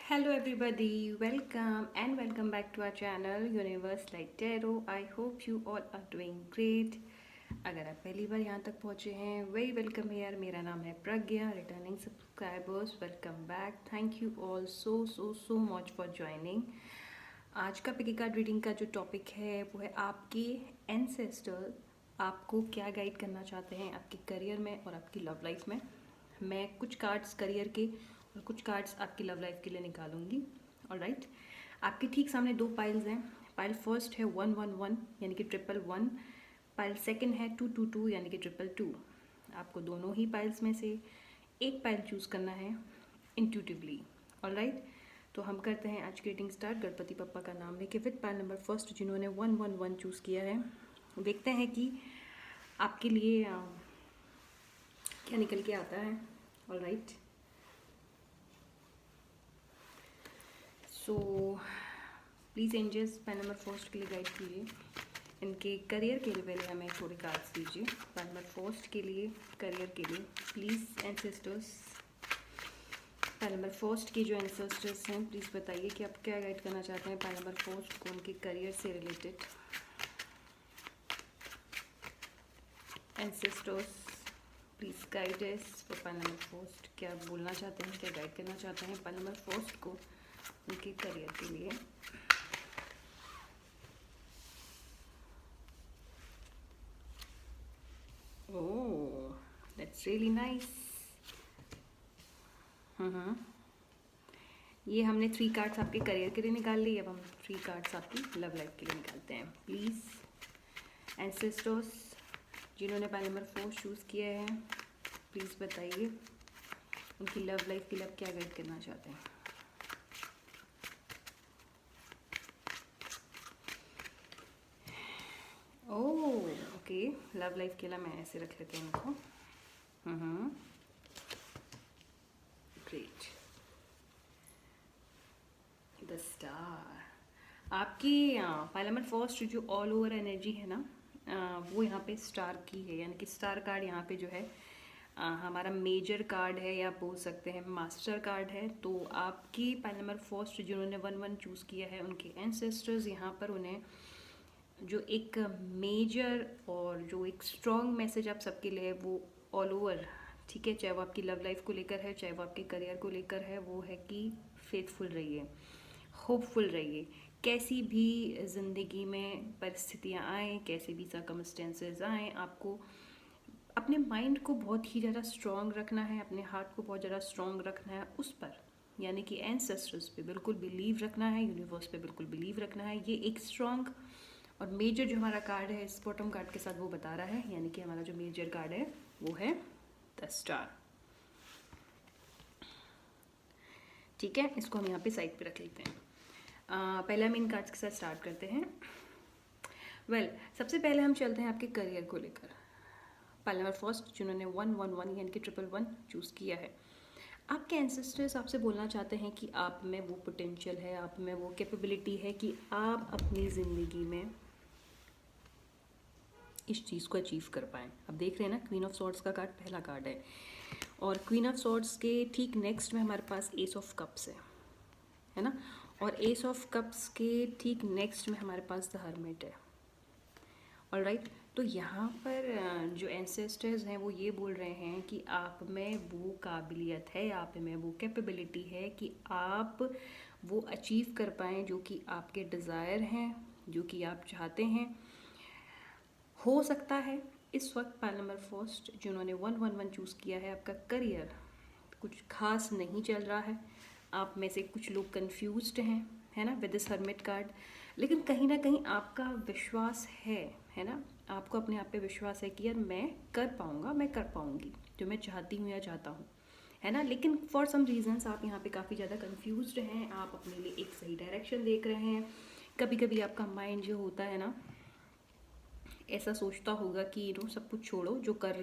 Hello, everybody. Welcome back to our channel Universe Light Tarot. I hope you all are doing great. अगर आप पहली बार यहाँ तक पहुँचे हैं वेरी वेलकम यार। मेरा नाम है Pragya. Returning subscribers welcome back. Thank you all so much for joining. आज का पिकी कार्ड रीडिंग का जो टॉपिक है वो है आपके एंसेस्टर आपको क्या गाइड करना चाहते हैं आपके करियर में और आपकी लव लाइफ में। मैं कुछ कार्ड्स करियर के और कुछ कार्ड्स आपकी लव लाइफ के लिए निकालूंगी। ऑलराइट, आपके ठीक सामने दो पाइल्स हैं। पाइल फर्स्ट है 111 यानी कि 111। पाइल सेकंड है 222 यानी कि 222। आपको दोनों ही पाइल्स में से एक पाइल चूज़ करना है इंट्यूटिवली। ऑलराइट, तो हम करते हैं आज की रीडिंग स्टार्ट गणपति पप्पा का नाम लेके विद पाइल नंबर फर्स्ट जिन्होंने 111 चूज़ किया है। देखते हैं कि आपके लिए क्या निकल के आता है। Alright, so please angels pile number first के लिए गाइड कीजिए। इनके करियर के लिए पहले हमें थोड़े कार्ड्स दीजिए। पाइल नंबर फर्स्ट के लिए, करियर के लिए please ancestors. Pile number first के जो एंसेस्टर्स हैं प्लीज़ बताइए कि आप क्या गाइड करना चाहते हैं पाइल नंबर फर्स्ट को उनके करियर से related. Ancestors please guide us for pile number first. क्या बोलना चाहते हैं, क्या गाइड करना चाहते हैं पाइल नंबर फर्स्ट को उनके करियर के लिए। ओह, दैट्स रियली नाइस। ये हमने 3 कार्ड्स आपके करियर के लिए निकाल ली। अब हम 3 कार्ड्स आपकी लव लाइफ के लिए निकालते हैं। प्लीज़ एंसेस्टर्स जिन्होंने पाइल नंबर 4 चूज़ किया है प्लीज़ बताइए उनकी लव लाइफ के लिए आप क्या गाइड करना चाहते हैं। ओह ओके, लव लाइफ के लिए मैं ऐसे रख लेते हैं इनको। Great, the star. आपकी पाइल नंबर फर्स्ट जो ऑल ओवर एनर्जी है ना, वो यहाँ पे स्टार की है, यानी कि स्टार कार्ड यहाँ पे जो है हमारा मेजर कार्ड है या बोल सकते हैं मास्टर कार्ड है। तो आपकी पाइल नंबर फर्स्ट जिन्होंने 1-1 चूज़ किया है उनके एंसेस्टर्स यहाँ पर उन्हें जो एक मेजर और जो एक स्ट्रॉन्ग मैसेज आप सबके लिए वो ऑल ओवर, ठीक है, चाहे वो आपकी लव लाइफ को लेकर है चाहे वो आपके करियर को लेकर है, वो है कि फेथफुल रहिए, होपफुल रहिए। कैसी भी ज़िंदगी में परिस्थितियाँ आएँ, कैसे भी सर्कमस्टेंसेस आएँ, आपको अपने माइंड को बहुत ही ज़्यादा स्ट्रॉन्ग रखना है, अपने हार्ट को बहुत ज़्यादा स्ट्रॉन्ग रखना है उस पर, यानी कि एंसेस्टर्स पे बिल्कुल बिलीव रखना है, यूनिवर्स पे बिल्कुल बिलीव रखना है। ये एक स्ट्रॉन्ग और मेजर जो हमारा कार्ड है इस बॉटम कार्ड के साथ वो बता रहा है, यानी कि हमारा जो मेजर कार्ड है वो है द स्टार। ठीक है, इसको हम यहाँ पे साइड पे रख लेते हैं। पहले हम इन कार्ड्स के साथ स्टार्ट करते हैं। सबसे पहले हम चलते हैं आपके करियर को लेकर। पाइल नंबर फर्स्ट जिन्होंने 111 यानी कि 111 चूज़ किया है, आपके एंसेस्टर्स आपसे बोलना चाहते हैं कि आप में वो पोटेंशियल है, आप में वो कैपेबिलिटी है कि आप अपनी ज़िंदगी में इस चीज़ को अचीव कर पाएँ। अब देख रहे हैं ना, क्वीन ऑफ सॉर्ड्स का कार्ड पहला कार्ड है और क्वीन ऑफ सॉर्ड्स के ठीक नेक्स्ट में हमारे पास एस ऑफ कप्स है ना, और एस ऑफ कप्स के ठीक नेक्स्ट में हमारे पास द हर्मिट है। ऑलराइट, तो यहाँ पर जो एंसेस्टर्स हैं वो ये बोल रहे हैं कि आप में वो काबिलियत है, आप में वो कैपेबिलिटी है कि आप वो अचीव कर पाएँ जो कि आपके डिज़ायर हैं, जो कि आप चाहते हैं। हो सकता है इस वक्त पाइल नंबर फर्स्ट जिन्होंने 111 चूज़ किया है, आपका करियर कुछ खास नहीं चल रहा है, आप में से कुछ लोग कंफ्यूज्ड हैं, है ना, विद दिस हर्मिट कार्ड। लेकिन कहीं ना कहीं आपका विश्वास है ना, आपको अपने आप पे विश्वास है कि यार मैं कर पाऊँगा, मैं कर पाऊँगी जो मैं चाहती हूँ या चाहता हूँ, है ना। लेकिन फॉर सम रीजंस आप यहाँ पे काफ़ी ज़्यादा कंफ्यूज्ड हैं, आप अपने लिए एक सही डायरेक्शन देख रहे हैं। कभी कभी आपका माइंड जो होता है ना ऐसा सोचता होगा कि सब कुछ छोड़ो, जो कर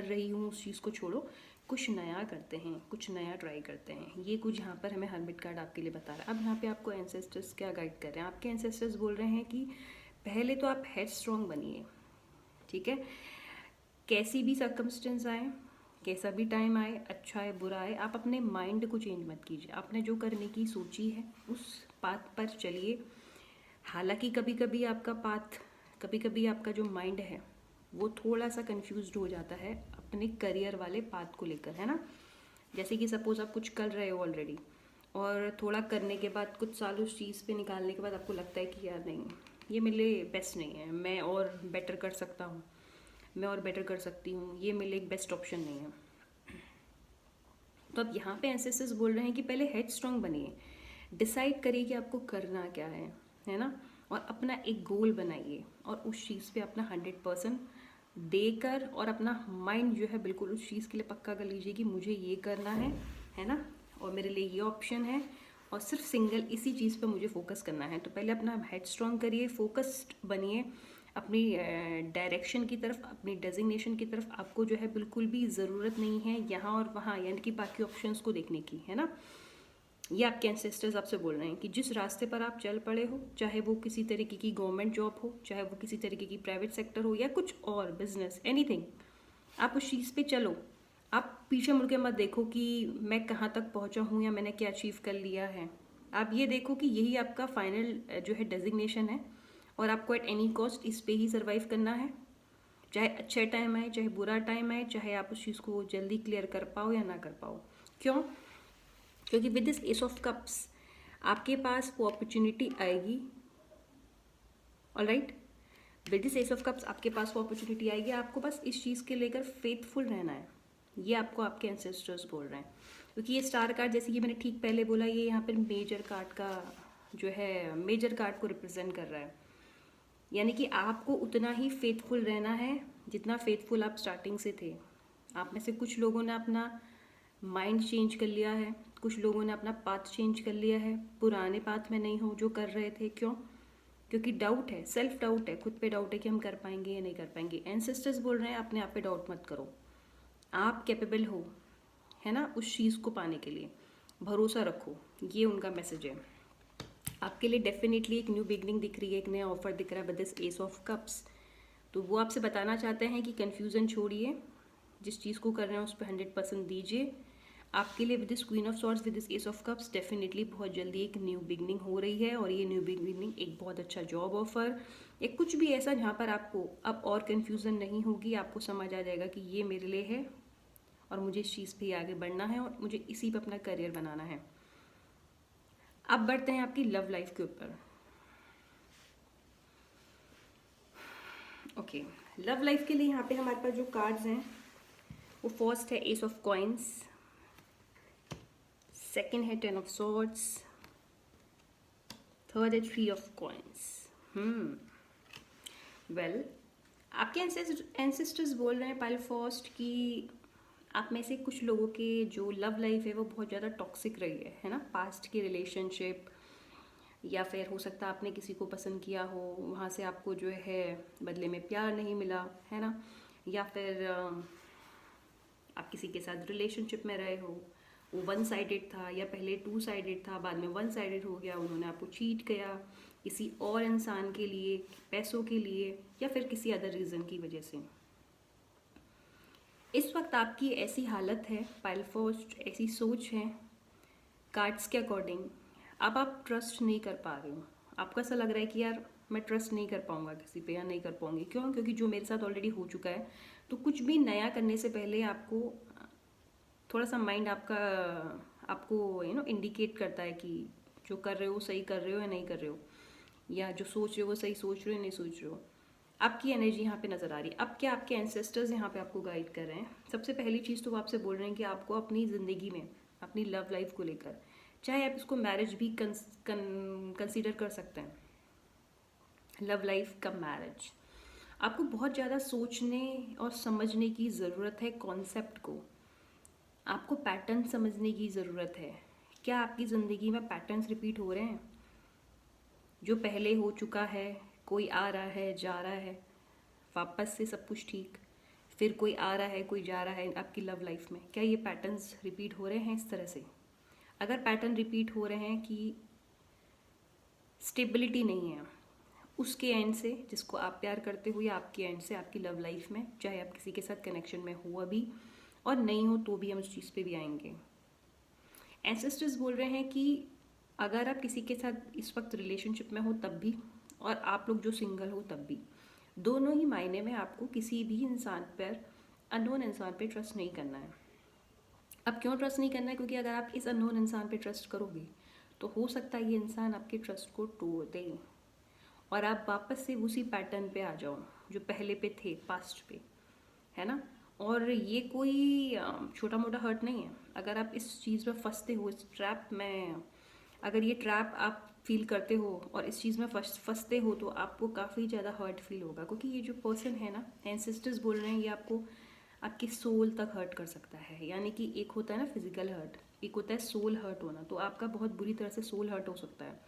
रही हूँ उस चीज़ को छोड़ो, कुछ नया करते हैं, कुछ नया ट्राई करते हैं। ये कुछ यहाँ पर हमें हर्मिट कार्ड आपके लिए बता रहा है। अब यहाँ पे आपको एंसेस्टर्स क्या गाइड कर रहे हैं, आपके एंसेस्टर्स बोल रहे हैं कि पहले तो आप हेड स्ट्रॉन्ग बनिए, ठीक है, कैसी भी सर्कमस्टेंस आए, कैसा भी टाइम आए, अच्छा है बुरा है, आप अपने माइंड को चेंज मत कीजिए। आपने जो करने की सोची है उस पाथ पर चलिए। हालांकि कभी कभी आपका जो माइंड है वो थोड़ा सा कंफ्यूज्ड हो जाता है अपने करियर वाले पाथ को लेकर, है ना। जैसे कि सपोज आप कुछ कर रहे हो ऑलरेडी, और थोड़ा करने के बाद, कुछ साल उस चीज़ पे निकालने के बाद आपको लगता है कि यार नहीं, ये मेरे लिए बेस्ट नहीं है, मैं और बेटर कर सकता हूँ, मैं और बेटर कर सकती हूँ, ये मेरे लिए एक बेस्ट ऑप्शन नहीं है। तो अब यहाँ पे एंसेस्टर्स बोल रहे हैं कि पहले हेड स्ट्रांग बनिए, डिसाइड करिए कि आपको करना क्या है ना। और अपना एक गोल बनाइए और उस चीज़ पे अपना 100% देकर, और अपना माइंड जो है बिल्कुल उस चीज़ के लिए पक्का कर लीजिए कि मुझे ये करना है ना, और मेरे लिए ये ऑप्शन है, और सिर्फ सिंगल इसी चीज़ पे मुझे फोकस करना है। तो पहले अपना हेड स्ट्रांग करिए, फोकस्ड बनिए अपनी डायरेक्शन की तरफ, अपनी डेजिग्नेशन की तरफ। आपको जो है बिल्कुल भी ज़रूरत नहीं है यहाँ और वहाँ यानी कि बाकी ऑप्शंस को देखने की, है ना। ये आपके एंसेस्टर्स आपसे बोल रहे हैं कि जिस रास्ते पर आप चल पड़े हो, चाहे वो किसी तरीके की गवर्नमेंट जॉब हो, चाहे वो किसी तरीके की प्राइवेट सेक्टर हो, या कुछ और बिजनेस, एनीथिंग, आप उस चीज़ पे चलो। आप पीछे मुड़ के मत देखो कि मैं कहाँ तक पहुँचा हूँ या मैंने क्या अचीव कर लिया है। आप ये देखो कि यही आपका फाइनल जो है डेजिग्नेशन है, और आपको एट एनी कॉस्ट इस पे ही सर्वाइव करना है। चाहे अच्छा टाइम आए, चाहे बुरा टाइम आए, चाहे आप उस चीज़ को जल्दी क्लियर कर पाओ या ना कर पाओ। क्यों? क्योंकि with this S of cups आपके पास वो अपॉर्चुनिटी आएगी। Alright, with this S of cups आपके पास वो अपॉर्चुनिटी आएगी। आपको बस इस चीज़ के लेकर फेथफुल रहना है। ये आपको आपके एंसेस्टर्स बोल रहे हैं। क्योंकि ये स्टार कार्ड, जैसे कि मैंने ठीक पहले बोला, ये यहाँ पर मेजर कार्ड का जो है, मेजर कार्ड को रिप्रेजेंट कर रहा है। यानी कि आपको उतना ही फेथफुल रहना है जितना फेथफुल आप स्टार्टिंग से थे। आप में से कुछ लोगों ने अपना माइंड चेंज कर लिया है, कुछ लोगों ने अपना पाथ चेंज कर लिया है, पुराने पाथ में नहीं हो जो कर रहे थे। क्यों? क्योंकि डाउट है, सेल्फ डाउट है, खुद पे डाउट है कि हम कर पाएंगे या नहीं कर पाएंगे। एंसेस्टर्स बोल रहे हैं अपने आप पे डाउट मत करो, आप कैपेबल हो, है ना, उस चीज़ को पाने के लिए भरोसा रखो। ये उनका मैसेज है आपके लिए। डेफिनेटली एक न्यू बिगनिंग दिख रही है, एक नया ऑफर दिख रहा है with this S of cups. तो वो आपसे बताना चाहते हैं कि कन्फ्यूज़न छोड़िए, जिस चीज़ को कर रहे हैं उस पर 100% दीजिए। आपके लिए with this queen of swords, with this S of cups, definitely बहुत जल्दी एक न्यू बिगनिंग हो रही है। और ये न्यू बिगनिंग एक बहुत अच्छा जॉब ऑफर, एक कुछ भी ऐसा जहाँ पर आपको अब और कन्फ्यूज़न नहीं होगी। आपको समझ आ जाएगा कि ये मेरे लिए है और मुझे इस चीज़ पे आगे बढ़ना है और मुझे इसी पे अपना करियर बनाना है। अब बढ़ते हैं आपकी लव लाइफ के ऊपर। ओके, लव लाइफ के लिए यहाँ पे हमारे पास जो कार्ड्स हैं वो फर्स्ट है एस ऑफ कॉइन्स, सेकंड है 10 ऑफ सॉर्ड्स, थर्ड है 3 ऑफ कॉइन्स। वेल, आपके एंसेस्टर्स बोल रहे हैं पाइल फर्स्ट कि आप में से कुछ लोगों के जो लव लाइफ है वो बहुत ज़्यादा टॉक्सिक रही है ना। पास्ट की रिलेशनशिप, या फिर हो सकता है आपने किसी को पसंद किया हो, वहाँ से आपको जो है बदले में प्यार नहीं मिला, है ना। या फिर आप किसी के साथ रिलेशनशिप में रहे हो, वो वन साइडेड था, या पहले टू साइडेड था, बाद में वन साइडेड हो गया, उन्होंने आपको चीट किया किसी और इंसान के लिए, पैसों के लिए, या फिर किसी अदर रीज़न की वजह से। इस वक्त आपकी ऐसी हालत है पाइल फर्स्ट, ऐसी सोच है कार्ड्स के अकॉर्डिंग, अब आप ट्रस्ट नहीं कर पा रहे हो। आपको ऐसा लग रहा है कि यार मैं ट्रस्ट नहीं कर पाऊंगा किसी पे, या नहीं कर पाऊंगी। क्यों? क्योंकि जो मेरे साथ ऑलरेडी हो चुका है। तो कुछ भी नया करने से पहले आपको थोड़ा सा माइंड आपको इंडिकेट करता है कि जो कर रहे हो सही कर रहे हो या नहीं कर रहे हो, या जो सोच रहे हो वो सही सोच रहे हो या नहीं सोच रहे हो। आपकी एनर्जी यहाँ पे नज़र आ रही है। अब क्या आपके एंसेस्टर्स यहाँ पे आपको गाइड कर रहे हैं? सबसे पहली चीज़ तो वो आपसे बोल रहे हैं कि आपको अपनी ज़िंदगी में अपनी लव लाइफ को लेकर, चाहे आप इसको मैरिज भी कंसीडर कर सकते हैं, लव लाइफ का मैरिज, आपको बहुत ज़्यादा सोचने और समझने की ज़रूरत है कॉन्सेप्ट को। आपको पैटर्न समझने की ज़रूरत है। क्या आपकी ज़िंदगी में पैटर्न्स रिपीट हो रहे हैं? जो पहले हो चुका है, कोई आ रहा है जा रहा है, वापस से सब कुछ ठीक, फिर कोई आ रहा है कोई जा रहा है आपकी लव लाइफ में, क्या ये पैटर्न्स रिपीट हो रहे हैं इस तरह से? अगर पैटर्न रिपीट हो रहे हैं कि स्टेबिलिटी नहीं है उसके एंड से, जिसको आप प्यार करते हो, या आपके एंड से आपकी लव लाइफ में, चाहे आप किसी के साथ कनेक्शन में हो अभी, और नहीं हो तो भी हम उस चीज़ पे भी आएंगे। एंसेस्टर्स बोल रहे हैं कि अगर आप किसी के साथ इस वक्त रिलेशनशिप में हो तब भी, और आप लोग जो सिंगल हो तब भी, दोनों ही मायने में आपको किसी भी इंसान पर, अननोन इंसान पे ट्रस्ट नहीं करना है। अब क्यों ट्रस्ट नहीं करना है? क्योंकि अगर आप इस अननोन इंसान पे ट्रस्ट करोगे तो हो सकता है ये इंसान आपके ट्रस्ट को तोड़ दे और आप वापस से उसी पैटर्न पे आ जाओ जो पहले पे थे, पास्ट पे, है ना। और ये कोई छोटा मोटा हर्ट नहीं है। अगर आप इस चीज़ में फंसते हो, इस ट्रैप में, अगर ये ट्रैप आप फील करते हो और इस चीज़ में फंसते हो तो आपको काफ़ी ज़्यादा हर्ट फील होगा, क्योंकि ये जो पर्सन है ना, एंसेस्टर्स बोल रहे हैं, ये आपको आपकी सोल तक हर्ट कर सकता है। यानी कि एक होता है ना फिजिकल हर्ट, एक होता है सोल हर्ट होना, तो आपका बहुत बुरी तरह से सोल हर्ट हो सकता है।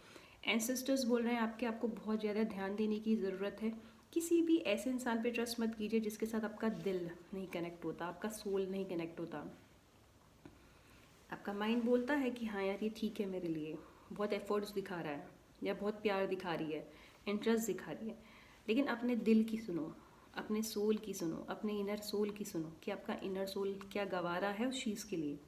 एंसेस्टर्स बोल रहे हैं आपको बहुत ज़्यादा ध्यान देने की ज़रूरत है। किसी भी ऐसे इंसान पे ट्रस्ट मत कीजिए जिसके साथ आपका दिल नहीं कनेक्ट होता, आपका सोल नहीं कनेक्ट होता। आपका माइंड बोलता है कि हाँ यार ये ठीक है मेरे लिए, बहुत एफर्ट्स दिखा रहा है या बहुत प्यार दिखा रही है, इंटरेस्ट दिखा रही है, लेकिन अपने दिल की सुनो, अपने सोल की सुनो, अपने इनर सोल की सुनो कि आपका इनर सोल क्या गवा रहा है उस चीज़ के लिए।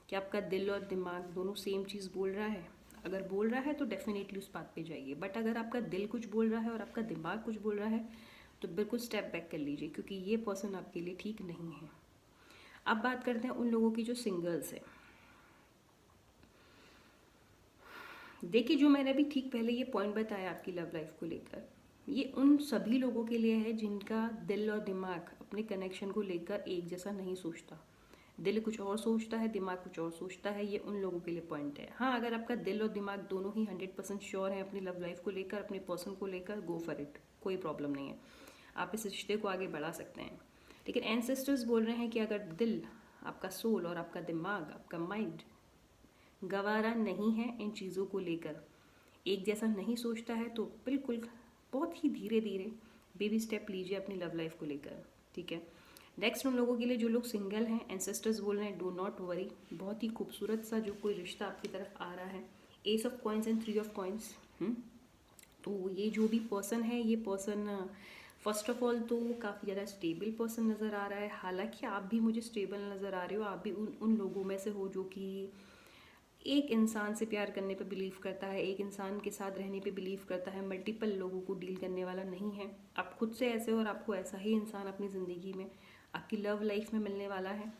कि आपका दिल और दिमाग दोनों सेम चीज़ बोल रहा है? अगर बोल रहा है तो डेफिनेटली उस बात पे जाइए, बट अगर आपका दिल कुछ बोल रहा है और आपका दिमाग कुछ बोल रहा है तो बिल्कुल स्टेप बैक कर लीजिए, क्योंकि ये पर्सन आपके लिए ठीक नहीं है। अब बात करते हैं उन लोगों की जो सिंगल्स है। देखिए, जो मैंने अभी ठीक पहले ये पॉइंट बताया आपकी लव लाइफ को लेकर, ये उन सभी लोगों के लिए है जिनका दिल और दिमाग अपने कनेक्शन को लेकर एक जैसा नहीं सोचता। दिल कुछ और सोचता है, दिमाग कुछ और सोचता है, ये उन लोगों के लिए पॉइंट है। हाँ, अगर आपका दिल और दिमाग दोनों ही 100% श्योर है अपनी लव लाइफ को लेकर, अपने पर्सन को लेकर, गो फॉर इट, कोई प्रॉब्लम नहीं है, आप इस रिश्ते को आगे बढ़ा सकते हैं। लेकिन एंसेस्टर्स बोल रहे हैं कि अगर दिल, आपका सोल और आपका दिमाग, आपका माइंड गवारा नहीं है इन चीज़ों को लेकर, एक जैसा नहीं सोचता है, तो बिल्कुल बहुत ही धीरे धीरे बेबी स्टेप लीजिए अपनी लव लाइफ को लेकर, ठीक है। नेक्स्ट उन लोगों के लिए जो लोग सिंगल हैं, एंसेस्टर्स बोल रहे हैं डू नॉट वरी, बहुत ही खूबसूरत सा जो कोई रिश्ता आपकी तरफ आ रहा है। S of coins and 3 of coins. तो ये जो भी पर्सन है, ये पर्सन फर्स्ट ऑफ ऑल तो काफ़ी ज़्यादा स्टेबल पर्सन नज़र आ रहा है। हालांकि आप भी मुझे स्टेबल नज़र आ रहे हो, आप भी उन लोगों में से हो जो कि एक इंसान से प्यार करने पे बिलीव करता है, एक इंसान के साथ रहने पे बिलीव करता है, मल्टीपल लोगों को डील करने वाला नहीं है। आप खुद से ऐसे हो और आपको ऐसा ही इंसान अपनी ज़िंदगी में, आपकी लव लाइफ में मिलने वाला है।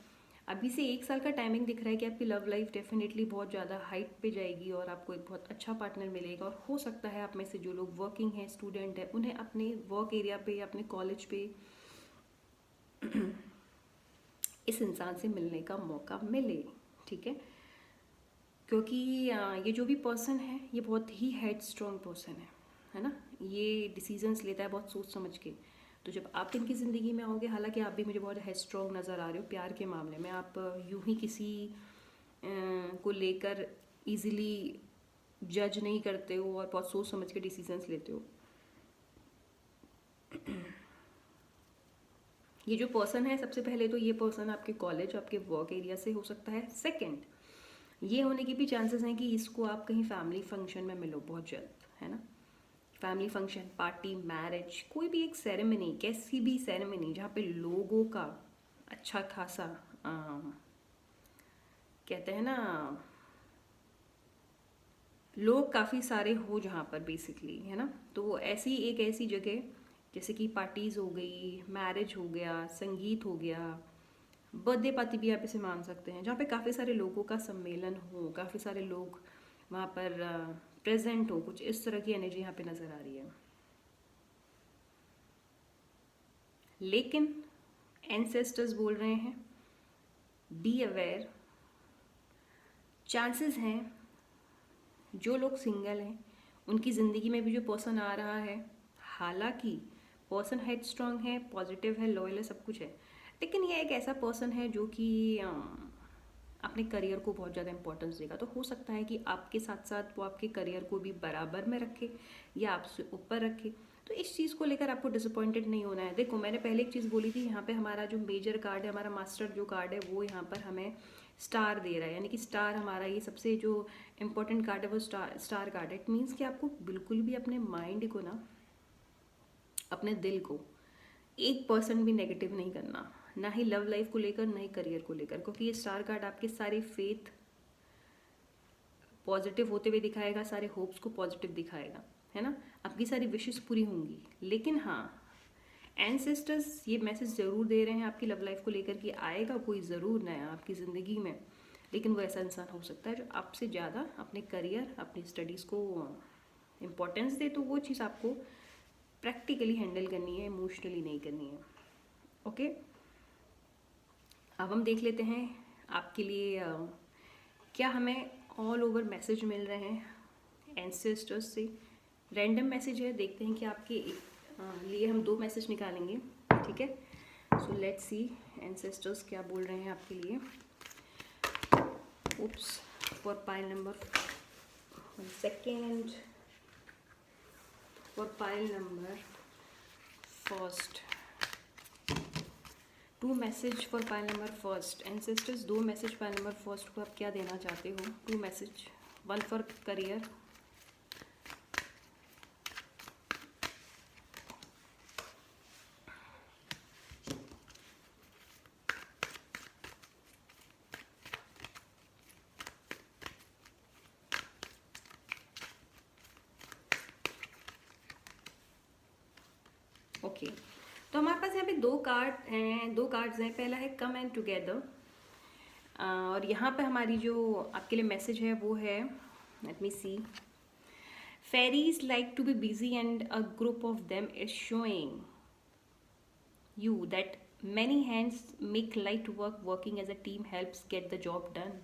अभी से 1 साल का टाइमिंग दिख रहा है कि आपकी लव लाइफ डेफिनेटली बहुत ज़्यादा हाइट पे जाएगी और आपको एक बहुत अच्छा पार्टनर मिलेगा। और हो सकता है आप में से जो लोग वर्किंग हैं, स्टूडेंट हैं, उन्हें अपने वर्क एरिया पे या अपने कॉलेज पे इस इंसान से मिलने का मौका मिले, ठीक है। क्योंकि ये जो भी पर्सन है ये बहुत ही हेड स्ट्रॉन्ग पर्सन है ना। ये डिसीजंस लेता है बहुत सोच समझ के। तो जब आप इनकी ज़िंदगी में आओगे, हालांकि आप भी मुझे बहुत हेड स्ट्रॉन्ग नज़र आ रहे हो प्यार के मामले में, आप यूं ही किसी को लेकर इजीली जज नहीं करते हो और बहुत सोच समझ के डिसीजंस लेते हो। ये जो पर्सन है, सबसे पहले तो ये पर्सन आपके कॉलेज, आपके वर्क एरिया से हो सकता है। सेकंड, ये होने की भी चांसेस हैं कि इसको आप कहीं फैमिली फंक्शन में मिलो बहुत जल्द, है ना। फैमिली फंक्शन, पार्टी, मैरिज, कोई भी एक सेरेमनी, कैसी भी सेरेमनी जहाँ पे लोगों का अच्छा खासा कहते हैं ना, लोग काफ़ी सारे हो जहाँ पर बेसिकली, है ना। तो ऐसी जगह जैसे कि पार्टीज़ हो गई, मैरिज हो गया, संगीत हो गया, बर्थडे पार्टी भी आप इसे मान सकते हैं, जहाँ पे काफ़ी सारे लोगों का सम्मेलन हो, काफ़ी सारे लोग वहाँ पर प्रेजेंट हो, कुछ इस तरह की एनर्जी यहाँ पे नज़र आ रही है। लेकिन एंसेस्टर्स बोल रहे हैं बी अवेयर, चांसेस हैं जो लोग सिंगल हैं उनकी ज़िंदगी में भी जो पर्सन आ रहा है, हालांकि पर्सन हेड स्ट्रॉन्ग है, पॉजिटिव है, लॉयल है, सब कुछ है, लेकिन ये एक ऐसा पर्सन है जो कि अपने करियर को बहुत ज़्यादा इंपॉर्टेंस देगा। तो हो सकता है कि आपके साथ साथ वो आपके करियर को भी बराबर में रखे या आपसे ऊपर रखे। तो इस चीज़ को लेकर आपको डिसअपॉइंटेड नहीं होना है। देखो, मैंने पहले एक चीज़ बोली थी, यहाँ पे हमारा जो मेजर कार्ड है, हमारा मास्टर जो कार्ड है, वो यहाँ पर हमें स्टार दे रहा है, यानी कि स्टार हमारा ये सबसे जो इम्पोर्टेंट कार्ड है वो स्टार कार्ड है। इट मीन्स कि आपको बिल्कुल भी अपने माइंड को ना, अपने दिल को 1% भी नेगेटिव नहीं करना, ना ही लव लाइफ को लेकर, ना ही करियर को लेकर, क्योंकि ये स्टार कार्ड आपके सारे फेथ पॉजिटिव होते हुए दिखाएगा, सारे होप्स को पॉजिटिव दिखाएगा, है ना। आपकी सारी विशेस पूरी होंगी। लेकिन हाँ, एंसेस्टर्स ये मैसेज ज़रूर दे रहे हैं आपकी लव लाइफ को लेकर कि आएगा कोई ज़रूर नया आपकी ज़िंदगी में, लेकिन वो ऐसा इंसान हो सकता है जो आपसे ज़्यादा अपने करियर, अपनी स्टडीज़ को इम्पोर्टेंस दे। तो वो चीज़ आपको प्रैक्टिकली हैंडल करनी है, इमोशनली नहीं करनी है। ओके, अब हम देख लेते हैं आपके लिए क्या हमें ऑल ओवर मैसेज मिल रहे हैं एंसेस्टर्स से। रैंडम मैसेज है, देखते हैं कि आपके लिए हम 2 मैसेज निकालेंगे, ठीक है। सो लेट्स सी एंसेस्टर्स क्या बोल रहे हैं आपके लिए। Oops, for pile number 1 second, for pile number 1, 2 message for pile number 1। Ancestors 2 message pile number 1 को आप क्या देना चाहते हो। 2 मैसेज, 1 फॉर करियर, ओके। तो हमारे पास यहाँ पे 2 कार्ड हैं, 2 कार्ड्स हैं। पहला है कम एंड टुगेदर, और यहाँ पे हमारी जो आपके लिए मैसेज है वो है, let me see, fairies like to be busy and a group of them is showing you that many hands make light work, working as a team helps get the job done।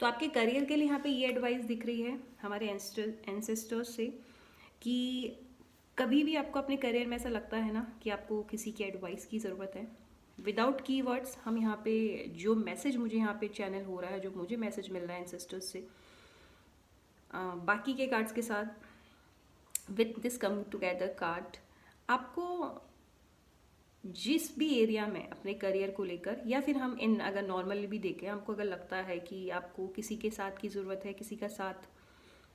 तो आपके career के लिए यहाँ पे ये advice दिख रही है हमारे एंसेस्टर्स से कि कभी भी आपको अपने करियर में ऐसा लगता है ना कि आपको किसी की एडवाइस की ज़रूरत है, विदाउट कीवर्ड्स हम यहाँ पे जो मैसेज मुझे यहाँ पे चैनल हो रहा है, जो मुझे मैसेज मिल रहा है एंसेस्टर्स से बाकी के कार्ड्स के साथ, with this come together card, आपको जिस भी एरिया में अपने करियर को लेकर, या फिर हम इन अगर नॉर्मली भी देखें, हमको अगर लगता है कि आपको किसी के साथ की ज़रूरत है, किसी का साथ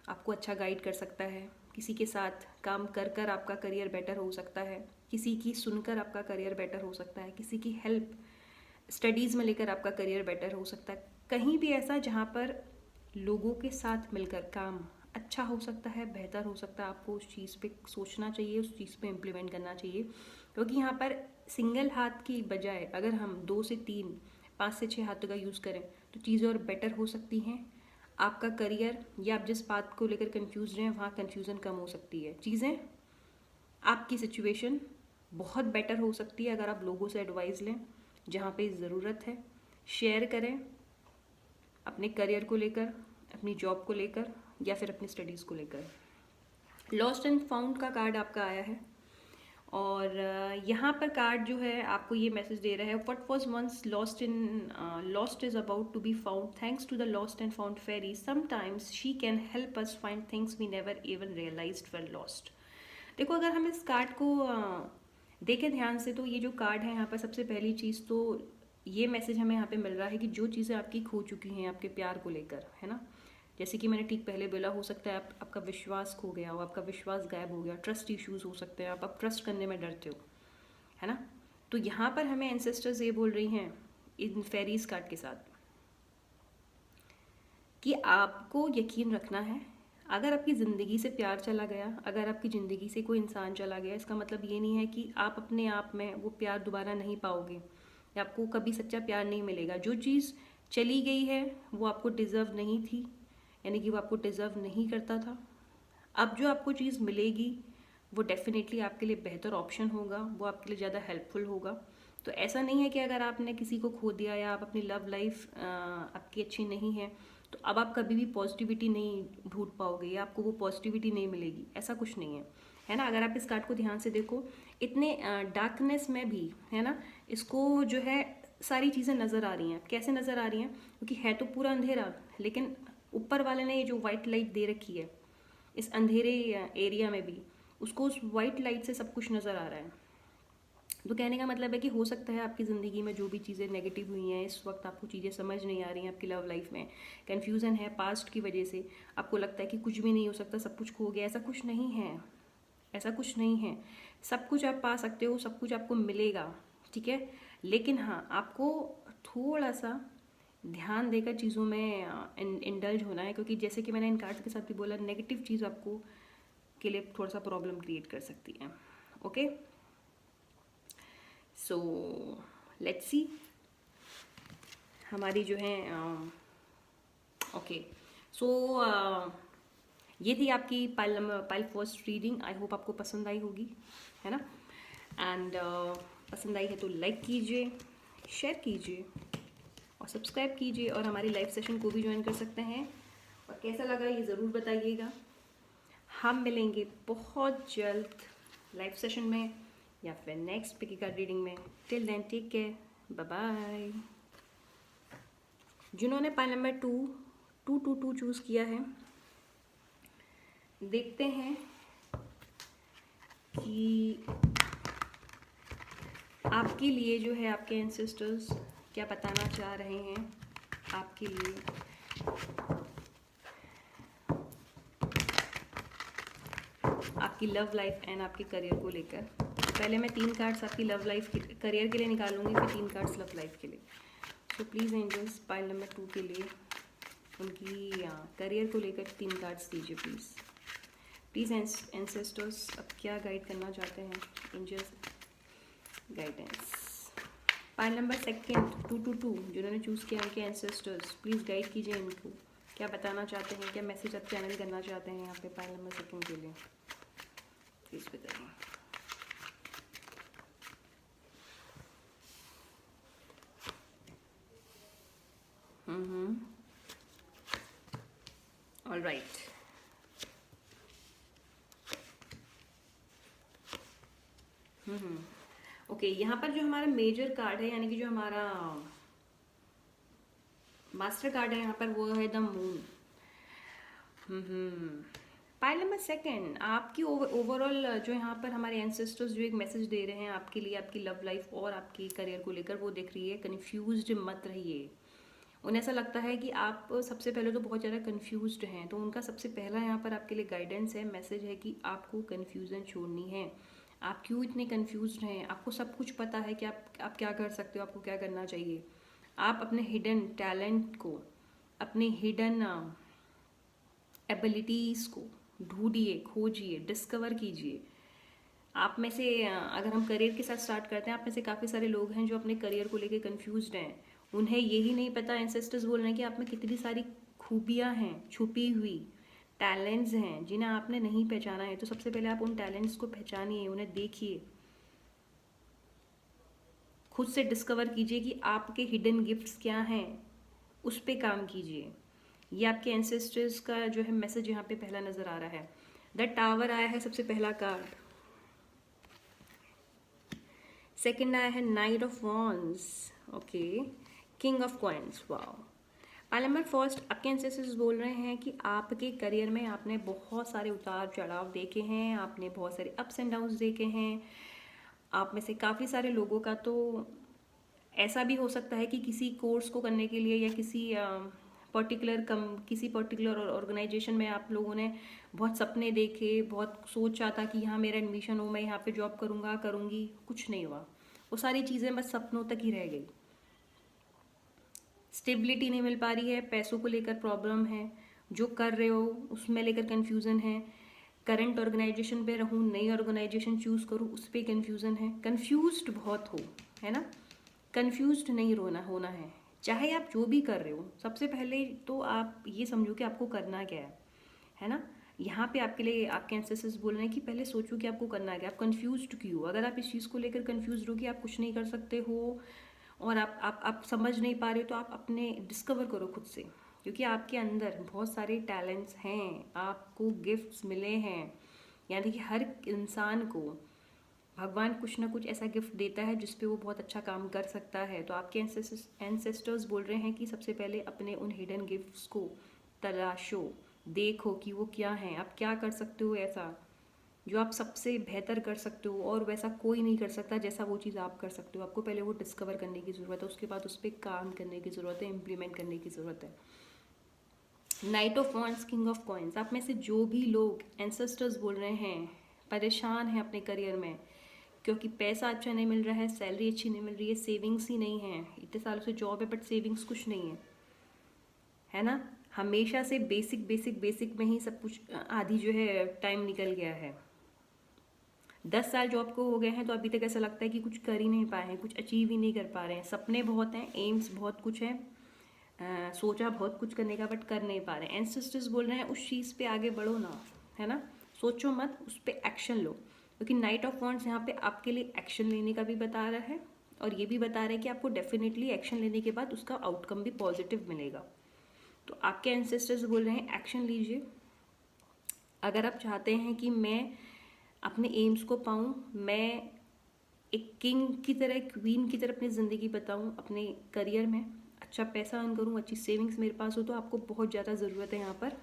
आपको अच्छा गाइड कर सकता है, किसी के साथ काम कर कर आपका करियर बेटर हो सकता है, किसी की सुनकर आपका करियर बेटर हो सकता है, किसी की हेल्प स्टडीज़ में लेकर आपका करियर बेटर हो सकता है, कहीं भी ऐसा जहाँ पर लोगों के साथ मिलकर काम अच्छा हो सकता है, बेहतर हो सकता है, आपको उस चीज़ पे सोचना चाहिए, उस चीज़ पे इम्प्लीमेंट करना चाहिए। क्योंकि यहाँ पर सिंगल हाथ की बजाय अगर हम 2 से 3, 5 से 6 हाथों का यूज़ करें तो चीज़ें और बेटर हो सकती हैं। आपका करियर या आप जिस बात को लेकर कंफ्यूज हैं वहाँ कंफ्यूजन कम हो सकती है, चीज़ें आपकी सिचुएशन बहुत बेटर हो सकती है अगर आप लोगों से एडवाइस लें जहाँ पे ज़रूरत है। शेयर करें अपने करियर को लेकर, अपनी जॉब को लेकर, या फिर अपनी स्टडीज़ को लेकर। लॉस्ट एंड फाउंड का कार्ड आपका आया है, और यहाँ पर कार्ड जो है आपको ये मैसेज दे रहा है, what was once lost is about to be found, thanks to the lost and found fairy, sometimes she can help us find things we never even realised were lost. देखो, अगर हम इस कार्ड को देखें ध्यान से, तो ये जो कार्ड है यहाँ पर सबसे पहली चीज़ तो ये मैसेज हमें यहाँ पे मिल रहा है कि जो चीज़ें आपकी खो चुकी हैं आपके प्यार को लेकर, है ना, जैसे कि मैंने ठीक पहले बोला, हो सकता है आपका विश्वास खो गया हो, आपका विश्वास गायब हो गया, ट्रस्ट इश्यूज हो सकते हैं, आप ट्रस्ट करने में डरते हो, है ना। तो यहाँ पर हमें एंसेस्टर्स ये बोल रही हैं इन फेरीज कार्ड के साथ कि आपको यकीन रखना है। अगर आपकी ज़िंदगी से प्यार चला गया, अगर आपकी ज़िंदगी से कोई इंसान चला गया, इसका मतलब ये नहीं है कि आप अपने आप में वो प्यार दोबारा नहीं पाओगे या आपको कभी सच्चा प्यार नहीं मिलेगा। जो चीज़ चली गई है वो आपको डिज़र्व नहीं थी, यानी कि वो आपको डिज़र्व नहीं करता था। अब जो आपको चीज़ मिलेगी वो डेफिनेटली आपके लिए बेहतर ऑप्शन होगा, वो आपके लिए ज़्यादा हेल्पफुल होगा। तो ऐसा नहीं है कि अगर आपने किसी को खो दिया या आप अपनी लव लाइफ आपकी अच्छी नहीं है तो अब आप कभी भी पॉजिटिविटी नहीं ढूंढ पाओगे या आपको वो पॉजिटिविटी नहीं मिलेगी, ऐसा कुछ नहीं है ना। अगर आप इस कार्ड को ध्यान से देखो, इतने डार्कनेस में भी, है ना, इसको जो है सारी चीज़ें नज़र आ रही हैं। कैसे नज़र आ रही हैं? क्योंकि है तो पूरा अंधेरा, लेकिन ऊपर वाले ने ये जो वाइट लाइट दे रखी है इस अंधेरे एरिया में भी, उसको उस वाइट लाइट से सब कुछ नज़र आ रहा है। तो कहने का मतलब है कि हो सकता है आपकी ज़िंदगी में जो भी चीज़ें नेगेटिव हुई हैं, इस वक्त आपको चीज़ें समझ नहीं आ रही हैं, आपकी लव लाइफ में कन्फ्यूज़न है पास्ट की वजह से, आपको लगता है कि कुछ भी नहीं हो सकता, सब कुछ खो गया। ऐसा कुछ नहीं है, ऐसा कुछ नहीं है। सब कुछ आप पा सकते हो, सब कुछ आपको मिलेगा, ठीक है। लेकिन हाँ, आपको थोड़ा सा ध्यान देकर चीज़ों में इंडल्ज होना है, क्योंकि जैसे कि मैंने इन कार्ड्स के साथ भी बोला, नेगेटिव चीज़ आपको के लिए थोड़ा सा प्रॉब्लम क्रिएट कर सकती है। ओके, सो लेट्स सी हमारी जो है ओके, सो ये थी आपकी pile first reading. I hope आपको पसंद आई होगी, है ना। एंड पसंद आई है तो लाइक कीजिए, शेयर कीजिए और सब्सक्राइब कीजिए, और हमारी लाइव सेशन को भी ज्वाइन कर सकते हैं। और कैसा लगा ये ज़रूर बताइएगा। हम मिलेंगे बहुत जल्द लाइव सेशन में या फिर नेक्स्ट पिकी कार्ड रीडिंग में। Till then take care, bye bye. जिन्होंने पाइल नंबर 2 चूज़ किया है, देखते हैं कि आपके लिए जो है आपके एंसेस्टर्स क्या बताना चाह रहे हैं आपके लिए। आपकी लव लाइफ एंड आपके करियर को लेकर। पहले मैं 3 कार्ड्स आपकी लव लाइफ करियर के लिए निकालूंगी, फिर 3 कार्ड्स लव लाइफ के लिए। So please angels, pile number 2 के लिए उनकी करियर को लेकर 3 कार्ड्स दीजिए प्लीज़। प्लीज़ एंसेस्टर्स, अब क्या गाइड करना चाहते हैं एंजल्स, गाइडेंस। पाइल नंबर 2 जिन्होंने चूज़ किया है कि एंसेस्टर्स प्लीज़ गाइड कीजिए इनको, क्या बताना चाहते हैं, क्या मैसेज आप चैनल करना चाहते हैं यहाँ पे पाइल नंबर 2 के लिए, प्लीज़ बताइए। ऑल राइट, ओके, यहाँ पर जो हमारा मेजर कार्ड है, यानी कि जो हमारा मास्टर कार्ड है यहाँ पर, वो है द मून। पाइल नंबर 2, आपकी ओवरऑल जो यहाँ पर हमारे एंसेस्टर्स जो एक मैसेज दे रहे हैं आपके लिए, आपकी लव लाइफ और आपकी करियर को लेकर, वो देख रही है कन्फ्यूज्ड मत रहिए। उन्हें ऐसा लगता है कि आप सबसे पहले तो बहुत ज़्यादा कन्फ्यूज्ड हैं, तो उनका सबसे पहला यहाँ पर आपके लिए गाइडेंस है, मैसेज है कि आपको कन्फ्यूज़न छोड़नी है। आप क्यों इतने कन्फ्यूज्ड हैं? आपको सब कुछ पता है कि आप क्या कर सकते हो, आपको क्या करना चाहिए। आप अपने हिडन टैलेंट को, अपने हिडन एबिलिटीज़ को ढूंढिए, खोजिए, डिस्कवर कीजिए। आप में से अगर हम करियर के साथ स्टार्ट करते हैं, आप में से काफ़ी सारे लोग हैं जो अपने करियर को लेकर कंफ्यूज्ड हैं। उन्हें यही नहीं पता, एंसेस्टर्स बोल रहे हैं कि आप में कितनी सारी खूबियाँ हैं, छुपी हुई टैलेंट्स हैं जिन्हें आपने नहीं पहचाना है। तो सबसे पहले आप उन टैलेंट्स को पहचानिए, उन्हें देखिए, खुद से डिस्कवर कीजिए कि आपके हिडन गिफ्ट्स क्या हैं, उस पर काम कीजिए। ये आपके एंसेस्टर्स का जो है मैसेज यहाँ पे पहला नज़र आ रहा है। द टावर आया है सबसे पहला कार्ड। सेकंड आया है night of wands, okay, king of coins, wow. Pile number 1, आपके एंसेस्टर्स बोल रहे हैं कि आपके करियर में आपने बहुत सारे उतार चढ़ाव देखे हैं, आपने बहुत सारे अप्स एंड डाउन्स देखे हैं। आप में से काफ़ी सारे लोगों का तो ऐसा भी हो सकता है कि किसी कोर्स को करने के लिए या किसी पर्टिकुलर ऑर्गेनाइजेशन में आप लोगों ने बहुत सपने देखे, बहुत सोचा था कि यहाँ मेरा एडमिशन हो, मैं यहाँ पे जॉब करूँगा, करूँगी, कुछ नहीं हुआ। वो सारी चीज़ें बस सपनों तक ही रह गई। स्टेबिलिटी नहीं मिल पा रही है, पैसों को लेकर प्रॉब्लम है, जो कर रहे हो उसमें लेकर कन्फ्यूज़न है, करंट ऑर्गेनाइजेशन पे रहूँ, नई ऑर्गेनाइजेशन चूज़ करूँ, उस पर कन्फ्यूज़न है, कन्फ्यूज्ड बहुत हो, है ना। कन्फ्यूज्ड नहीं होना है, चाहे आप जो भी कर रहे हो। सबसे पहले तो आप ये समझो कि आपको करना क्या है ना। यहाँ पे आपके लिए आपके एंसेस्टर्स बोल रहे हैं कि पहले सोचो कि आपको करना क्या, आप कन्फ्यूज्ड क्यों। अगर आप इस चीज़ को लेकर कन्फ्यूज्ड हो कि आप कुछ नहीं कर सकते हो और आप समझ नहीं पा रहे हो, तो आप अपने डिस्कवर करो खुद से, क्योंकि आपके अंदर बहुत सारे टैलेंट्स हैं, आपको गिफ्ट्स मिले हैं। यानी कि हर इंसान को भगवान कुछ ना कुछ ऐसा गिफ्ट देता है जिस पे वो बहुत अच्छा काम कर सकता है। तो आपके एंसेस्टर्स बोल रहे हैं कि सबसे पहले अपने उन हिडन गिफ्ट्स को तलाशो, देखो कि वो क्या हैं, आप क्या कर सकते हो ऐसा जो आप सबसे बेहतर कर सकते हो, और वैसा कोई नहीं कर सकता जैसा वो चीज़ आप कर सकते हो। आपको पहले वो डिस्कवर करने की ज़रूरत है, उसके बाद उस पर काम करने की ज़रूरत है, इम्प्लीमेंट करने की ज़रूरत है। Night of wands, king of coins, आप में से जो भी लोग एंसेस्टर्स बोल रहे हैं परेशान हैं अपने करियर में, क्योंकि पैसा अच्छा नहीं मिल रहा है, सैलरी अच्छी नहीं मिल रही है, सेविंग्स ही नहीं है। इतने सालों से जॉब है बट सेविंग्स कुछ नहीं है ना। हमेशा से बेसिक बेसिक बेसिक में ही सब कुछ आधी जो है टाइम निकल गया है। 10 साल जॉब को हो गए हैं तो अभी तक ऐसा लगता है कि कुछ कर ही नहीं पाए हैं, कुछ अचीव ही नहीं कर पा रहे हैं। सपने बहुत हैं, एम्स बहुत कुछ है, सोचा बहुत कुछ करने का बट कर नहीं पा रहे हैं। एंसेस्टर्स बोल रहे हैं उस चीज़ पे आगे बढ़ो ना, है ना। सोचो मत, उस पर एक्शन लो, क्योंकि नाइट ऑफ वॉन्ड्स यहाँ पे आपके लिए एक्शन लेने का भी बता रहा है और ये भी बता रहा है कि आपको डेफिनेटली एक्शन लेने के बाद उसका आउटकम भी पॉजिटिव मिलेगा। तो आपके एंसेस्टर्स बोल रहे हैं एक्शन लीजिए। अगर आप चाहते हैं कि मैं अपने एम्स को पाऊँ, मैं एक किंग की तरह, क्वीन की तरह अपनी ज़िंदगी बताऊँ, अपने करियर में अच्छा पैसा अर्न करूँ, अच्छी सेविंग्स मेरे पास हो, तो आपको बहुत ज़्यादा ज़रूरत है यहाँ पर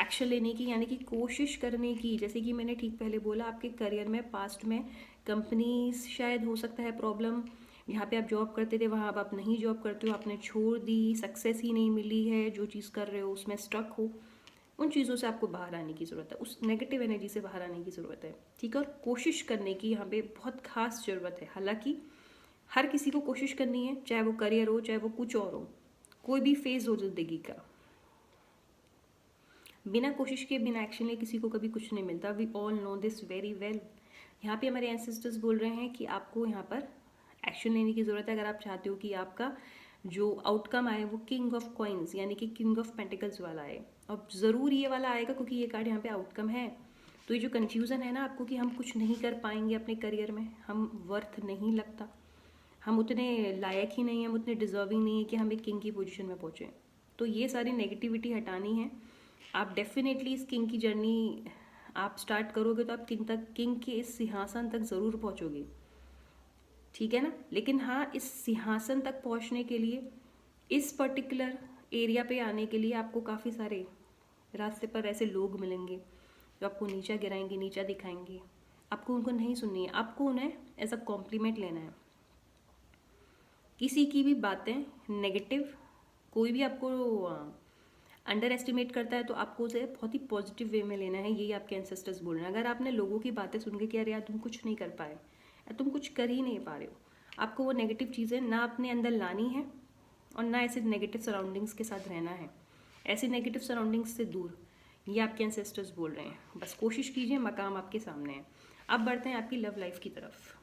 एक्शन लेने की, यानी कि कोशिश करने की। जैसे कि मैंने ठीक पहले बोला, आपके करियर में पास्ट में कंपनीज शायद हो सकता है प्रॉब्लम, जहाँ पे आप जॉब करते थे वहाँ अब आप नहीं जॉब करते हो, आपने छोड़ दी, सक्सेस ही नहीं मिली है, जो चीज़ कर रहे हो उसमें स्ट्रक हो। उन चीज़ों से आपको बाहर आने की ज़रूरत है, उस नेगेटिव एनर्जी से बाहर आने की ज़रूरत है, ठीक है। और कोशिश करने की यहाँ पे बहुत खास ज़रूरत है। हालांकि हर किसी को कोशिश करनी है, चाहे वो करियर हो, चाहे वो कुछ और हो, कोई भी फेज हो ज़िंदगी का। बिना कोशिश के, बिना एक्शन लिए किसी को कभी कुछ नहीं मिलता। We all know this very well. यहाँ पे हमारे एंसेस्टर्स बोल रहे हैं कि आपको यहाँ पर एक्शन लेने की ज़रूरत है अगर आप चाहते हो कि आपका जो आउटकम आए वो किंग ऑफ कॉइन्स यानी कि किंग ऑफ पेंटिकल्स वाला आए। और ज़रूर ये वाला आएगा क्योंकि ये कार्ड यहाँ पे आउटकम है। तो ये जो कन्फ्यूज़न है ना आपको कि हम कुछ नहीं कर पाएंगे अपने करियर में, हम वर्थ नहीं लगता, हम उतने लायक ही नहीं हैं, हम उतने डिजर्विंग नहीं है कि हम एक किंग की पोजीशन में पहुँचें, तो ये सारी नेगेटिविटी हटानी है। आप डेफिनेटली इस किंग की जर्नी आप स्टार्ट करोगे तो आप किंग के इस सिंहासन तक ज़रूर पहुँचोगे, ठीक है ना। लेकिन हाँ, इस सिंहासन तक पहुँचने के लिए, इस पर्टिकुलर एरिया पे आने के लिए आपको काफ़ी सारे रास्ते पर ऐसे लोग मिलेंगे जो आपको नीचा गिराएंगे, नीचा दिखाएंगे। आपको उनको नहीं सुननी है, आपको उन्हें एज अ कॉम्प्लीमेंट लेना है। किसी की भी बातें नेगेटिव, कोई भी आपको अंडर एस्टिमेट करता है तो आपको उसे बहुत ही पॉजिटिव वे में लेना है, यही आपके एंसेस्टर्स बोल रहे हैं। अगर आपने लोगों की बातें सुन के कि अरे यार तुम कुछ नहीं कर पाए, या तुम कुछ कर ही नहीं पा रहे हो, आपको वो नेगेटिव चीज़ें ना अपने अंदर लानी है और ना ऐसे नेगेटिव सराउंडिंग्स के साथ रहना है। ऐसे नेगेटिव सराउंडिंग्स से दूर, ये आपके एंसेस्टर्स बोल रहे हैं। बस कोशिश कीजिए, मकाम आपके सामने है। अब बढ़ते हैं आपकी लव लाइफ की तरफ।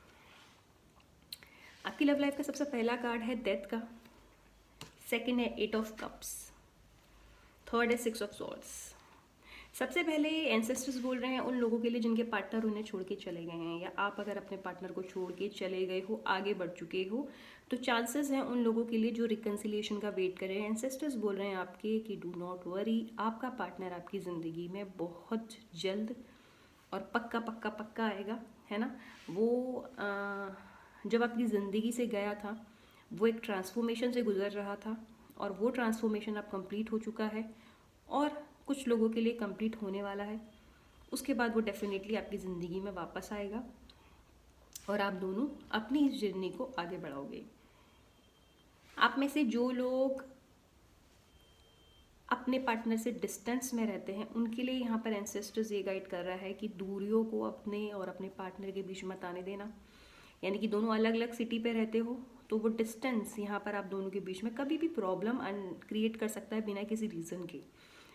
आपकी लव लाइफ का सबसे पहला कार्ड है डेथ का, सेकंड है 8 ऑफ कप्स, थर्ड है 6 ऑफ सॉर्ड्स। सबसे पहले एंसेस्टर्स बोल रहे हैं उन लोगों के लिए जिनके पार्टनर उन्हें छोड़ के चले गए हैं, या आप अगर अपने पार्टनर को छोड़ के चले गए हो, आगे बढ़ चुके हो, तो चांसेस हैं उन लोगों के लिए जो रिकन्सिलिएशन का वेट कर रहे हैं। एंसेस्टर्स बोल रहे हैं आपके कि डू नॉट वरी, आपका पार्टनर आपकी ज़िंदगी में बहुत जल्द और पक्का पक्का पक्का आएगा, है ना। वो जब आपकी ज़िंदगी से गया था वो एक ट्रांसफॉर्मेशन से गुजर रहा था और वो ट्रांसफॉर्मेशन अब कंप्लीट हो चुका है और कुछ लोगों के लिए कंप्लीट होने वाला है। उसके बाद वो डेफिनेटली आपकी ज़िंदगी में वापस आएगा और आप दोनों अपनी इस जर्नी को आगे बढ़ाओगे। आप में से जो लोग अपने पार्टनर से डिस्टेंस में रहते हैं उनके लिए यहाँ पर एंसेस्टर्स ये गाइड कर रहा है कि दूरियों को अपने और अपने पार्टनर के बीच मत आने देना। यानी कि दोनों अलग अलग सिटी पे रहते हो तो वो डिस्टेंस यहाँ पर आप दोनों के बीच में कभी भी प्रॉब्लम क्रिएट कर सकता है बिना किसी रीज़न के।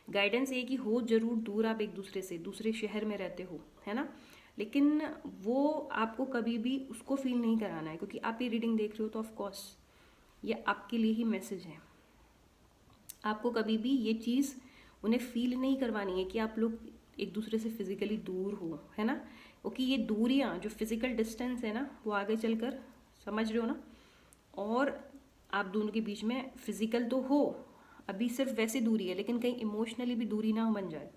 गाइडेंस ये कि हो जरूर दूर, आप एक दूसरे से दूसरे शहर में रहते हो, है ना, लेकिन वो आपको कभी भी उसको फील नहीं कराना है, क्योंकि आप ये रीडिंग देख रहे हो तो ऑफ कोर्स ये आपके लिए ही मैसेज है। आपको कभी भी ये चीज़ उन्हें फील नहीं करवानी है कि आप लोग एक दूसरे से फिजिकली दूर हो, है ना, क्योंकि ये दूरियां जो फिजिकल डिस्टेंस है ना वो आगे चलकर, समझ रहे हो ना, और आप दोनों के बीच में फिजिकल तो हो, अभी सिर्फ वैसे दूरी है, लेकिन कहीं इमोशनली भी दूरी ना बन जाए,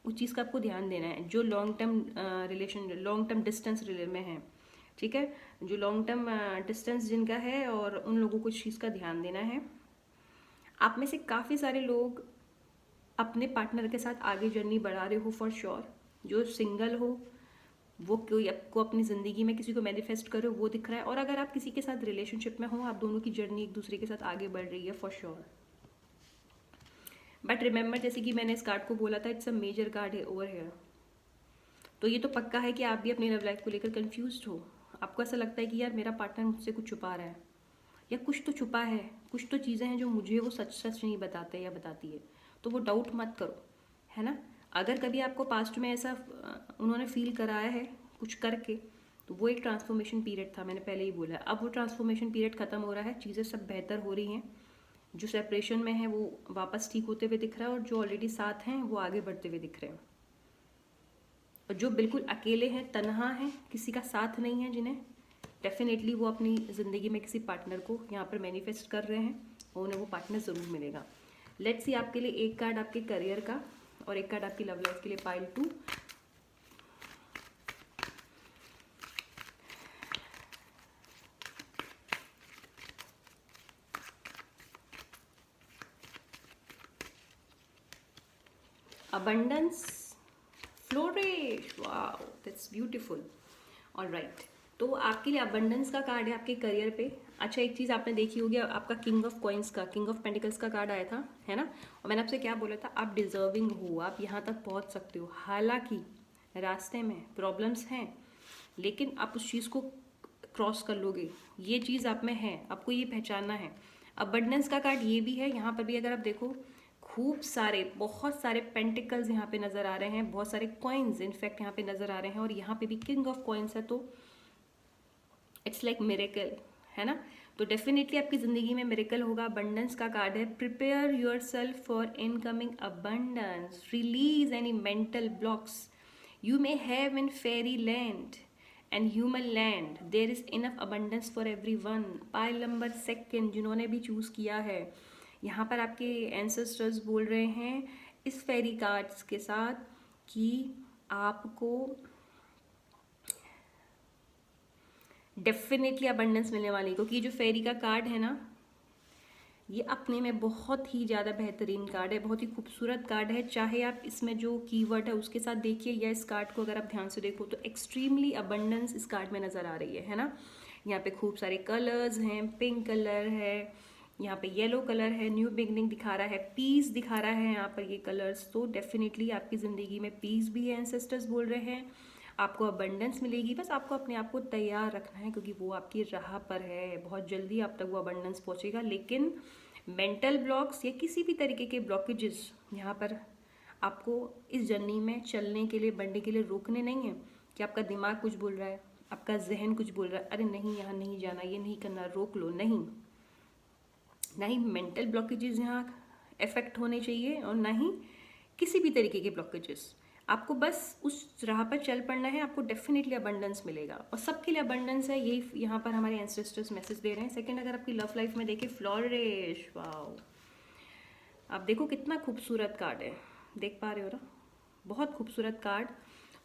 उस चीज़ का आपको ध्यान देना है। जो long term relation, long term distance में है, ठीक है, जो लॉन्ग टर्म डिस्टेंस जिनका है, और उन लोगों को इस चीज़ का ध्यान देना है। आप में से काफ़ी सारे लोग अपने पार्टनर के साथ आगे जर्नी बढ़ा रहे हो फॉर श्योर। जो सिंगल हो वो कोई आपको अपनी ज़िंदगी में किसी को मैनिफेस्ट करो वो दिख रहा है, और अगर आप किसी के साथ रिलेशनशिप में हो, आप दोनों की जर्नी एक दूसरे के साथ आगे बढ़ रही है फॉर श्योर। बट रिमेंबर, जैसे कि मैंने इस कार्ड को बोला था, इट्स अ मेजर कार्ड है ओवर हेयर। तो ये तो पक्का है कि आप भी अपनी लव लाइफ को लेकर कंफ्यूज्ड हो, आपको ऐसा लगता है कि यार मेरा पार्टनर मुझसे कुछ छुपा रहा है, या कुछ तो छुपा है, कुछ तो चीज़ें हैं जो मुझे वो सच सच नहीं बताते या बताती है, तो वो डाउट मत करो, है ना। अगर कभी आपको पास्ट में ऐसा उन्होंने फील कराया है कुछ करके, तो वो एक ट्रांसफॉर्मेशन पीरियड था, मैंने पहले ही बोला। अब वो ट्रांसफॉर्मेशन पीरियड ख़त्म हो रहा है, चीज़ें सब बेहतर हो रही हैं। जो सेपरेशन में है वो वापस ठीक होते हुए दिख रहा है, और जो ऑलरेडी साथ हैं वो आगे बढ़ते हुए दिख रहे हैं। और जो बिल्कुल अकेले हैं, तन्हा हैं, किसी का साथ नहीं है, जिन्हें डेफिनेटली वो अपनी ज़िंदगी में किसी पार्टनर को यहाँ पर मैनिफेस्ट कर रहे हैं, और उन्हें वो पार्टनर ज़रूर मिलेगा। लेट्स सी आपके लिए एक कार्ड आपके करियर का और एक कार्ड आपकी लव लाइफ के लिए, pile 2। abundance, flourish, wow, that's beautiful, all right। तो आपके लिए abundance का कार्ड है आपके करियर पे। अच्छा, एक चीज़ आपने देखी होगी, आपका किंग ऑफ कॉइन्स का, किंग ऑफ पेंटिकल्स का कार्ड आया था, है ना। और मैंने आपसे क्या बोला था, आप डिजर्विंग हो, आप यहाँ तक पहुँच सकते हो। हालांकि रास्ते में प्रॉब्लम्स हैं, लेकिन आप उस चीज़ को क्रॉस कर लोगे। ये चीज़ आप में है, आपको ये पहचानना है। अबंडेंस का कार्ड ये भी है, यहाँ पर भी अगर आप देखो, खूब सारे, बहुत सारे पेंटिकल्स यहाँ पे नज़र आ रहे हैं, बहुत सारे कॉइन्स इनफैक्ट यहाँ पे नज़र आ रहे हैं, और यहाँ पे भी किंग ऑफ कॉइन्स है, तो इट्स लाइक मिरेकल, है ना। तो डेफिनेटली आपकी ज़िंदगी में मिरेकल होगा। अबंडेंस का कार्ड है, prepare your self for incoming abundance, release any mental blocks you may have in fairy land and human land, there is enough abundance for everyone। Pile number 2 जिन्होंने भी choose किया है, यहाँ पर आपके एंसेस्टर्स बोल रहे हैं इस फेरी कार्ड्स के साथ कि आपको डेफिनेटली अबंडेंस मिलने वाली, क्योंकि ये जो फेरी का कार्ड है ना, ये अपने में बहुत ही ज़्यादा बेहतरीन कार्ड है, बहुत ही खूबसूरत कार्ड है। चाहे आप इसमें जो कीवर्ड है उसके साथ देखिए, या इस कार्ड को अगर आप ध्यान से देखो तो एक्सट्रीमली अबंडेंस इस कार्ड में नज़र आ रही है ना। यहाँ पे खूब सारे कलर्स हैं, पिंक कलर है, यहाँ पे येलो कलर है, न्यू बिगनिंग दिखा रहा है, पीस दिखा रहा है यहाँ पर ये कलर्स। तो डेफिनेटली आपकी ज़िंदगी में पीस भी है, एंसेस्टर्स बोल रहे हैं, आपको अबंडेंस मिलेगी। बस आपको अपने आप को तैयार रखना है, क्योंकि वो आपकी राह पर है, बहुत जल्दी आप तक वो अबंडेंस पहुंचेगा। लेकिन मेंटल ब्लॉक्स या किसी भी तरीके के ब्लॉकेजेस यहाँ पर आपको इस जर्नी में चलने के लिए, बढ़ने के लिए रोकने नहीं है कि आपका दिमाग कुछ बोल रहा है, आपका जहन कुछ बोल रहा है, अरे नहीं यहाँ नहीं जाना, ये नहीं करना, रोक लो। नहीं, ना ही मेंटल ब्लॉकेजेस यहाँ इफेक्ट होने चाहिए, और ना ही किसी भी तरीके के ब्लॉकेजेस। आपको बस उस राह पर चल पड़ना है, आपको डेफिनेटली अबंडेंस मिलेगा, और सबके लिए अबंडेंस है, यही यहाँ पर हमारे एंसेस्टर्स मैसेज दे रहे हैं। सेकंड, अगर आपकी लव लाइफ में देखें, फ्लोरिश, वाओ, आप देखो कितना खूबसूरत कार्ड है, देख पा रहे हो ना, बहुत खूबसूरत कार्ड।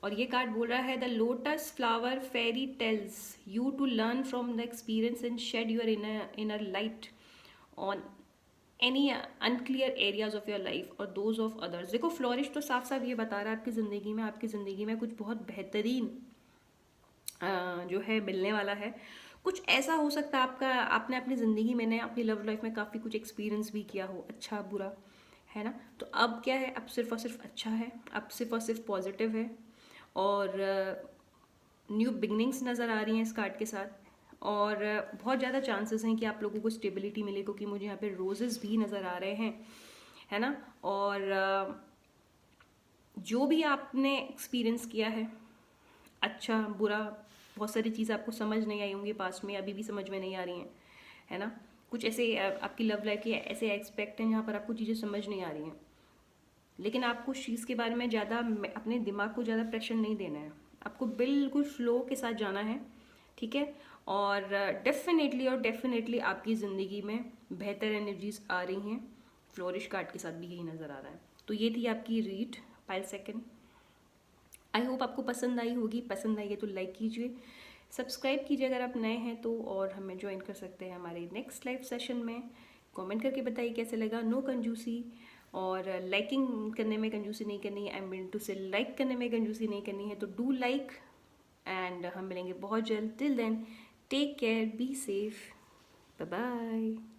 और ये कार्ड बोल रहा है, the lotus flower fairy tells you to learn from the experience and shed your inner light on any unclear areas of your life और दोज ऑफ अदर्स। देखो, फ्लोरिश तो साफ साफ ये बता रहा है आपकी ज़िंदगी में कुछ बहुत बेहतरीन जो है मिलने वाला है। कुछ ऐसा हो सकता है आपने अपनी ज़िंदगी में ने अपनी लव लाइफ में काफ़ी कुछ एक्सपीरियंस भी किया हो, अच्छा बुरा, है ना। तो अब क्या है, अब सिर्फ और सिर्फ अच्छा है, अब सिर्फ और सिर्फ पॉजिटिव है, और न्यू बिगनिंग्स नज़र आ रही हैं इस कार्ड के साथ। और बहुत ज़्यादा चांसेस हैं कि आप लोगों को स्टेबिलिटी मिले, क्योंकि मुझे यहाँ पे रोजेस भी नज़र आ रहे हैं, है ना। और जो भी आपने एक्सपीरियंस किया है, अच्छा बुरा, बहुत सारी चीज़ें आपको समझ नहीं आई होंगी पास्ट में, अभी भी समझ में नहीं आ रही हैं, है ना। कुछ ऐसे आपकी लव लाइफ के ऐसे एस्पेक्ट हैं जहाँ पर आपको चीज़ें समझ नहीं आ रही हैं, लेकिन आपको उस चीज़ के बारे में ज़्यादा, अपने दिमाग को ज़्यादा प्रेशर नहीं देना है, आपको बिल्कुल फ्लो के साथ जाना है, ठीक है। और डेफिनेटली आपकी ज़िंदगी में बेहतर एनर्जीज आ रही हैं, फ्लोरिश कार्ड के साथ भी यही नज़र आ रहा है। तो ये थी आपकी रीड, पाइल 2। आई होप आपको पसंद आई होगी, पसंद आई है तो लाइक कीजिए, सब्सक्राइब कीजिए अगर आप नए हैं तो, और हमें ज्वाइन कर सकते हैं हमारे नेक्स्ट लाइव सेशन में। कमेंट करके बताइए कैसे लगा। नो कंजूसी, और लाइकिंग करने में कंजूसी नहीं करनी है, आई एम विलिंग टू से लाइक करने में कंजूसी नहीं करनी है, तो डू लाइक, एंड हम मिलेंगे बहुत जल्द। Till then, take care, be safe, bye bye.